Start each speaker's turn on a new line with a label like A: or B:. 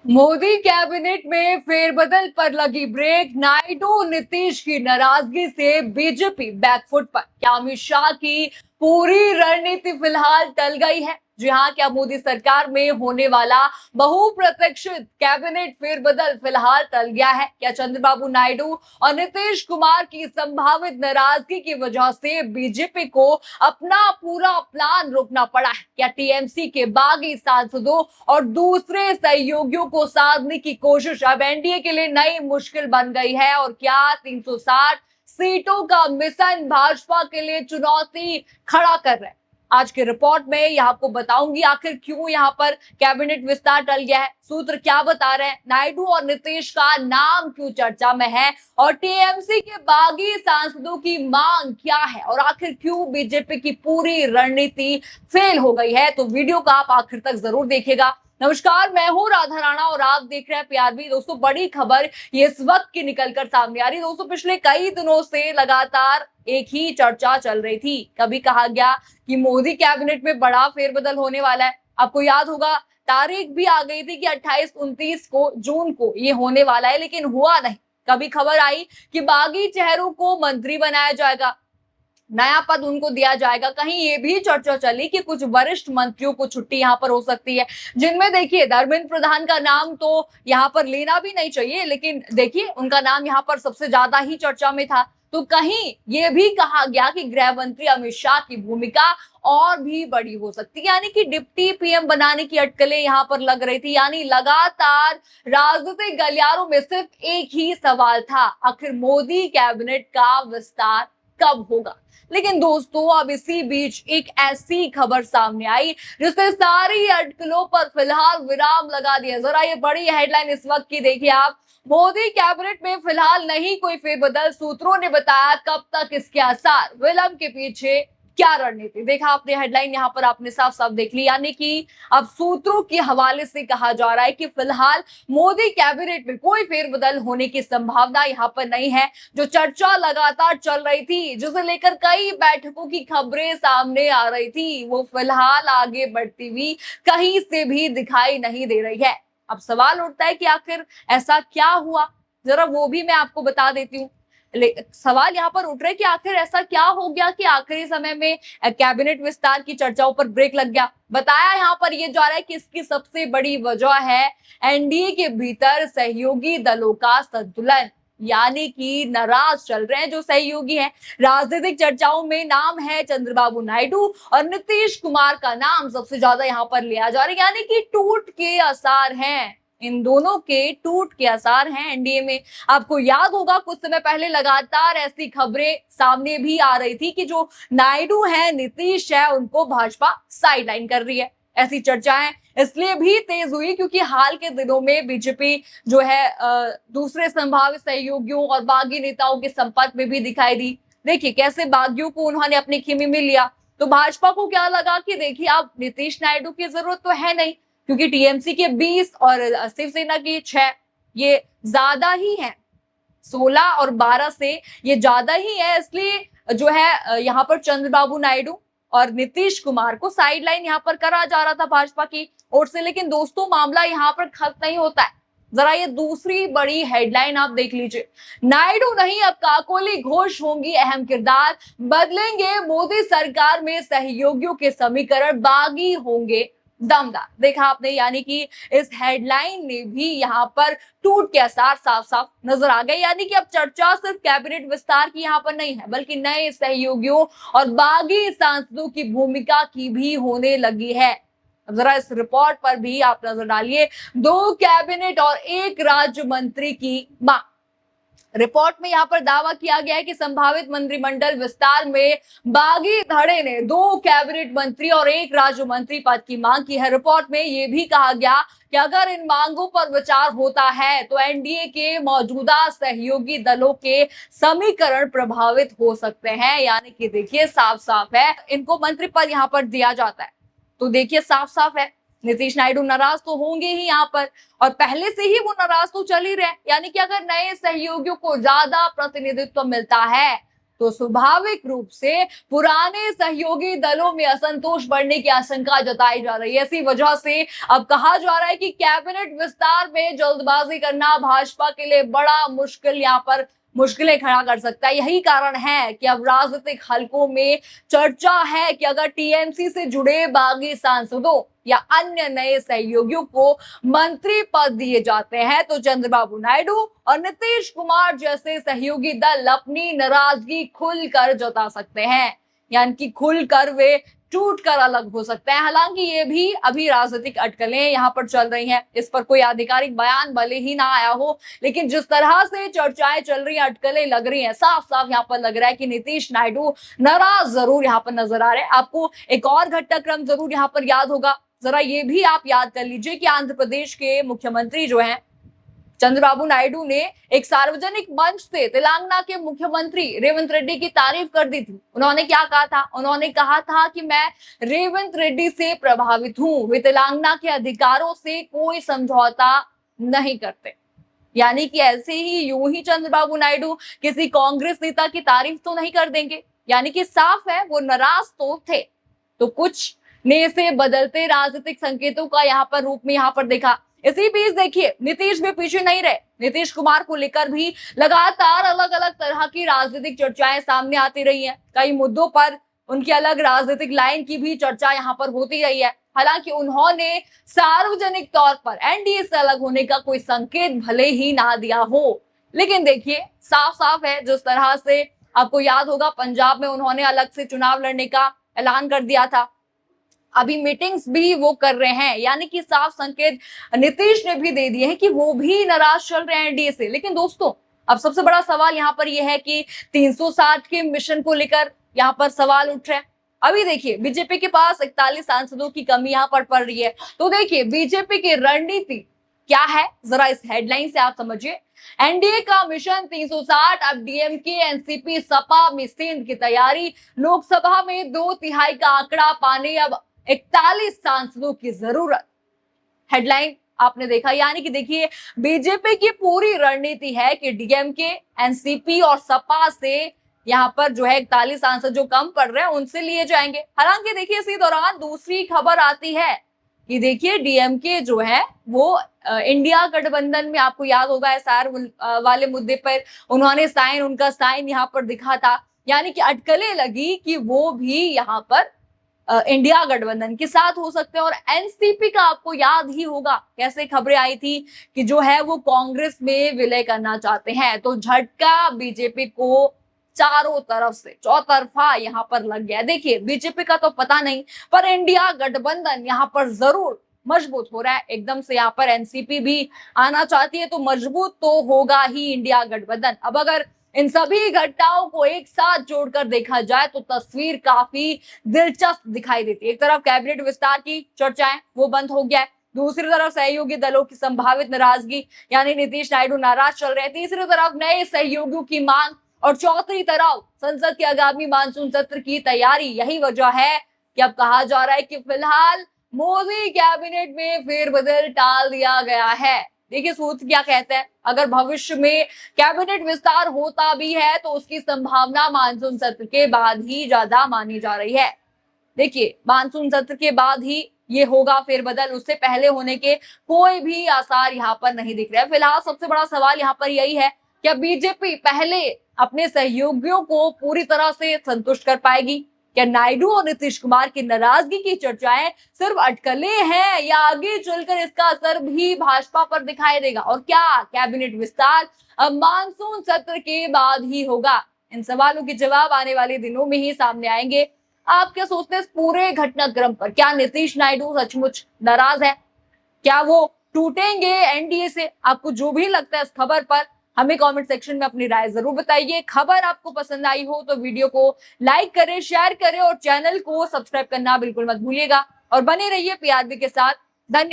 A: Modi cabinet में फेरबदल पर लगी ब्रेक। नायडू नीतीश की नाराजगी से बीजेपी बैकफुट पर। क्या अमित शाह की पूरी रणनीति फिलहाल टल गई है? जी हाँ, क्या मोदी सरकार में होने वाला बहुप्रतीक्षित कैबिनेट फेरबदल फिलहाल टल गया है? क्या चंद्रबाबू नायडू और नीतीश कुमार की संभावित नाराजगी की वजह से बीजेपी को अपना पूरा प्लान रोकना पड़ा है? क्या टीएमसी के बागी सांसदों और दूसरे सहयोगियों को साधने की कोशिश अब एनडीए के लिए नई मुश्किल बन गई है? और क्या 360 सीटों का मिशन भाजपा के लिए चुनौती खड़ा कर रहा है? आज के रिपोर्ट में यह आपको बताऊंगी आखिर क्यों यहाँ पर कैबिनेट विस्तार टल गया है, सूत्र क्या बता रहे हैं, नायडू और नीतीश का नाम क्यों चर्चा में है, और टीएमसी के बागी सांसदों की मांग क्या है, और आखिर क्यों बीजेपी की पूरी रणनीति फेल हो गई है। तो वीडियो का आप आखिर तक जरूर देखिएगा। नमस्कार, मैं हूं राधा राणा और आप देख रहे हैं पीआरबी। दोस्तों, बड़ी खबर ये इस वक्त की निकलकर सामने आ रही है। दोस्तों, पिछले कई दिनों से लगातार एक ही चर्चा चल रही थी। कभी कहा गया कि मोदी कैबिनेट में बड़ा फेरबदल होने वाला है। आपको याद होगा, तारीख भी आ गई थी कि 28-29 को जून को ये होने वाला है, लेकिन हुआ नहीं। कभी खबर आई कि बागी चेहरों को मंत्री बनाया जाएगा, नया पद उनको दिया जाएगा। कहीं ये भी चर्चा चली कि कुछ वरिष्ठ मंत्रियों को छुट्टी यहाँ पर हो सकती है, जिनमें देखिए धर्मेंद्र प्रधान का नाम तो यहाँ पर लेना भी नहीं चाहिए, लेकिन देखिए उनका नाम यहाँ पर सबसे ज्यादा ही चर्चा में था। तो कहीं ये भी कहा गया कि गृह मंत्री अमित शाह की भूमिका और भी बड़ी हो सकती है, यानी कि डिप्टी पीएम बनाने की अटकलें यहाँ पर लग रही थी। यानी लगातार राजनीतिक गलियारों में सिर्फ एक ही सवाल था, आखिर मोदी कैबिनेट का विस्तार कब होगा। लेकिन दोस्तों, अब इसी बीच एक ऐसी खबर सामने आई जिसने सारी अटकलों पर फिलहाल विराम लगा दिया। जरा ये बड़ी हेडलाइन इस वक्त की देखिए आप। मोदी कैबिनेट में फिलहाल नहीं कोई फेरबदल, सूत्रों ने बताया कब तक इसके आसार, विलंब के पीछे क्या रणनीति। देखा आपने हेडलाइन, यहाँ पर आपने साफ साफ देख ली। यानी कि अब सूत्रों के हवाले से कहा जा रहा है कि फिलहाल मोदी कैबिनेट में कोई फेरबदल होने की संभावना यहाँ पर नहीं है। जो चर्चा लगातार चल रही थी, जिसे लेकर कई बैठकों की खबरें सामने आ रही थी, वो फिलहाल आगे बढ़ती हुई कहीं से भी दिखाई नहीं दे रही है। अब सवाल उठता है कि आखिर ऐसा क्या हुआ, जरा वो भी मैं आपको बता देती हूँ। सवाल यहाँ पर उठ रहे कि आखिर ऐसा क्या हो गया कि आखिरी समय में कैबिनेट विस्तार की चर्चाओं पर ब्रेक लग गया। बताया यहाँ पर ये जा रहा है कि इसकी सबसे बड़ी वजह है एनडीए के भीतर सहयोगी दलों का संतुलन, यानी कि नाराज चल रहे हैं जो सहयोगी हैं। राजनीतिक चर्चाओं में नाम है चंद्रबाबू नायडू और नीतीश कुमार का नाम सबसे ज्यादा यहाँ पर लिया जा रहा है, यानी कि टूट के आसार हैं, इन दोनों के टूट के आसार हैं एनडीए में। आपको याद होगा, कुछ समय पहले लगातार ऐसी खबरें सामने भी आ रही थी कि जो नायडू है, नीतीश है, उनको भाजपा साइडलाइन कर रही है। ऐसी चर्चाएं इसलिए भी तेज हुई क्योंकि हाल के दिनों में बीजेपी जो है दूसरे संभावित सहयोगियों और बागी नेताओं के संपर्क में भी दिखाई दी। देखिए कैसे बागियों को उन्होंने अपने खेमे में लिया। तो भाजपा को क्या लगा कि देखिए अब नीतीश नायडू की जरूरत तो है नहीं, क्योंकि टीएमसी के 20 और शिवसेना की 6, ये ज्यादा ही है, 16 और 12 से ये ज्यादा ही है। इसलिए जो है यहाँ पर चंद्रबाबू नायडू और नीतीश कुमार को साइडलाइन यहाँ पर करा जा रहा था भाजपा की ओर से। लेकिन दोस्तों, मामला यहाँ पर खत्म नहीं होता है। जरा ये दूसरी बड़ी हेडलाइन आप देख लीजिए। नायडू नहीं, अब काकोली घोष होंगी अहम किरदार, बदलेंगे मोदी सरकार में सहयोगियों के समीकरण, बागी होंगे दमदार। देखा आपने, यानी कि इस हेडलाइन ने भी यहाँ पर टूट के आसार साफ साफ नजर आ गए। यानी कि अब चर्चा सिर्फ कैबिनेट विस्तार की यहाँ पर नहीं है, बल्कि नए सहयोगियों और बागी सांसदों की भूमिका की भी होने लगी है। जरा इस रिपोर्ट पर भी आप नजर डालिए। 2 कैबिनेट और 1 राज्य मंत्री की मांग। रिपोर्ट में यहाँ पर दावा किया गया है कि संभावित मंत्रिमंडल विस्तार में बागी धड़े ने 2 कैबिनेट मंत्री और 1 राज्य मंत्री पद की मांग की है। रिपोर्ट में यह भी कहा गया कि अगर इन मांगों पर विचार होता है तो एनडीए के मौजूदा सहयोगी दलों के समीकरण प्रभावित हो सकते हैं। यानी कि देखिए साफ साफ है, इनको मंत्री पद यहाँ पर दिया जाता है तो देखिए साफ साफ है नीतीश नायडू नाराज तो होंगे ही यहाँ पर, और पहले से ही वो नाराज तो चल ही रहे। यानी कि अगर नए सहयोगियों को ज्यादा प्रतिनिधित्व मिलता है तो स्वाभाविक रूप से पुराने सहयोगी दलों में असंतोष बढ़ने की आशंका जताई जा रही है। इसी वजह से अब कहा जा रहा है कि कैबिनेट विस्तार में जल्दबाजी करना भाजपा के लिए बड़ा मुश्किलें खड़ा कर सकता है। यही कारण है कि अब राजनीतिक हलकों में चर्चा है कि अगर टीएमसी से जुड़े बागी सांसदों या अन्य नए सहयोगियों को मंत्री पद दिए जाते हैं तो चंद्रबाबू नायडू और नीतीश कुमार जैसे सहयोगी दल अपनी नाराजगी खुलकर जता सकते हैं, यानी कि खुलकर वे टूट कर अलग हो सकते हैं। हालांकि ये भी अभी राजनीतिक अटकलें यहाँ पर चल रही हैं, इस पर कोई आधिकारिक बयान भले ही ना आया हो, लेकिन जिस तरह से चर्चाएं चल रही हैं, अटकलें लग रही हैं, साफ साफ यहाँ पर लग रहा है कि नीतीश नायडू नाराज जरूर यहाँ पर नजर आ रहे हैं। आपको एक और घटनाक्रम जरूर यहाँ पर याद होगा, जरा ये भी आप याद कर लीजिए कि आंध्र प्रदेश के मुख्यमंत्री जो हैं चंद्रबाबू नायडू ने एक सार्वजनिक मंच से तेलंगाना के मुख्यमंत्री रेवंत रेड्डी की तारीफ कर दी थी। उन्होंने क्या कहा था? उन्होंने कहा था कि मैं रेवंत रेड्डी से प्रभावित हूं, वे तेलंगाना के अधिकारों से कोई समझौता नहीं करते। यानी कि ऐसे ही यूं ही चंद्रबाबू नायडू किसी कांग्रेस नेता की तारीफ तो नहीं कर देंगे, यानी कि साफ है वो नाराज तो थे। तो कुछ ने से बदलते राजनीतिक संकेतों का यहाँ पर रूप में यहाँ पर देखा। इसी बीच देखिए नीतीश भी पीछे नहीं रहे। नीतीश कुमार को लेकर भी लगातार अलग अलग तरह की राजनीतिक चर्चाएं सामने आती रही हैं। कई मुद्दों पर उनकी अलग राजनीतिक लाइन की भी चर्चा यहाँ पर होती रही है। हालांकि उन्होंने सार्वजनिक तौर पर एनडीए से अलग होने का कोई संकेत भले ही ना दिया हो, लेकिन देखिए साफ साफ है, जिस तरह से आपको याद होगा पंजाब में उन्होंने अलग से चुनाव लड़ने का ऐलान कर दिया था, अभी मीटिंग्स भी वो कर रहे हैं, यानी कि साफ संकेत नीतीश ने भी दे दिए हैं कि वो भी नाराज चल रहे हैं एनडीए से। लेकिन दोस्तों अब सबसे बड़ा सवाल यहाँ पर यह है कि 360 के मिशन को लेकर यहाँ पर सवाल उठ रहे हैं। अभी देखिए बीजेपी के पास 41 सांसदों की कमी यहाँ पर पड़ रही है, तो देखिए बीजेपी की रणनीति क्या है, जरा इस हेडलाइन से आप समझिए। एनडीए का मिशन 360, अब डीएमके एनसीपी सपा में सेंध की तैयारी, लोकसभा में 2/3 का आंकड़ा पाने अब 41 सांसदों की जरूरत। हेडलाइन आपने देखा, यानी कि देखिए बीजेपी की पूरी रणनीति है कि डीएमके एनसीपी और सपा से यहाँ पर जो है 41 सांसद जो कम पड़ रहे हैं उनसे लिए जाएंगे। हालांकि देखिए इसी दौरान दूसरी खबर आती है कि देखिए डीएमके जो है वो इंडिया गठबंधन में, आपको याद होगा एसआर वाले मुद्दे पर उनका साइन यहाँ पर दिखा था, यानी कि अटकलें लगी कि वो भी यहाँ पर इंडिया गठबंधन के साथ हो सकते हैं। और एनसीपी का आपको याद ही होगा कैसे खबरें आई थी कि जो है वो कांग्रेस में विलय करना चाहते हैं। तो झटका बीजेपी को चारों तरफ से चौतरफा यहाँ पर लग गया। देखिए बीजेपी का तो पता नहीं, पर इंडिया गठबंधन यहाँ पर जरूर मजबूत हो रहा है एकदम से। यहाँ पर एनसीपी भी आना चाहती है तो मजबूत तो होगा ही इंडिया गठबंधन। अब अगर इन सभी घटनाओं को एक साथ जोड़कर देखा जाए तो तस्वीर काफी दिलचस्प दिखाई देती है। एक तरफ कैबिनेट विस्तार की चर्चाएं वो बंद हो गया है, दूसरी तरफ सहयोगी दलों की संभावित नाराजगी, यानी नीतीश नायडू नाराज चल रहे हैं, तीसरी तरफ नए सहयोगियों की मांग, और चौथी तरफ संसद के आगामी मानसून सत्र की तैयारी। यही वजह है कि अब कहा जा रहा है कि फिलहाल मोदी कैबिनेट में फेरबदल टाल दिया गया है। देखिए सूत्र क्या कहते हैं, अगर भविष्य में कैबिनेट विस्तार होता भी है तो उसकी संभावना मानसून सत्र के बाद ही ज्यादा मानी जा रही है। देखिए मानसून सत्र के बाद ही ये होगा फेरबदल, उससे पहले होने के कोई भी आसार यहाँ पर नहीं दिख रहे हैं। फिलहाल सबसे बड़ा सवाल यहाँ पर यही है कि बीजेपी पहले अपने सहयोगियों को पूरी तरह से संतुष्ट कर पाएगी? क्या नायडू और नीतीश कुमार की नाराजगी की चर्चाएं सिर्फ अटकलें हैं या आगे चलकर इसका असर भी भाजपा पर दिखाई देगा? और क्या कैबिनेट विस्तार अब मानसून सत्र के बाद ही होगा? इन सवालों के जवाब आने वाले दिनों में ही सामने आएंगे। आप क्या सोचते हैं इस पूरे घटनाक्रम पर? क्या नीतीश नायडू सचमुच नाराज है? क्या वो टूटेंगे एनडीए से? आपको जो भी लगता है इस खबर पर हमें कमेंट सेक्शन में अपनी राय जरूर बताइए। खबर आपको पसंद आई हो तो वीडियो को लाइक करें, शेयर करें और चैनल को सब्सक्राइब करना बिल्कुल मत भूलिएगा। और बने रहिए पीआरबी के साथ। धन्यवाद।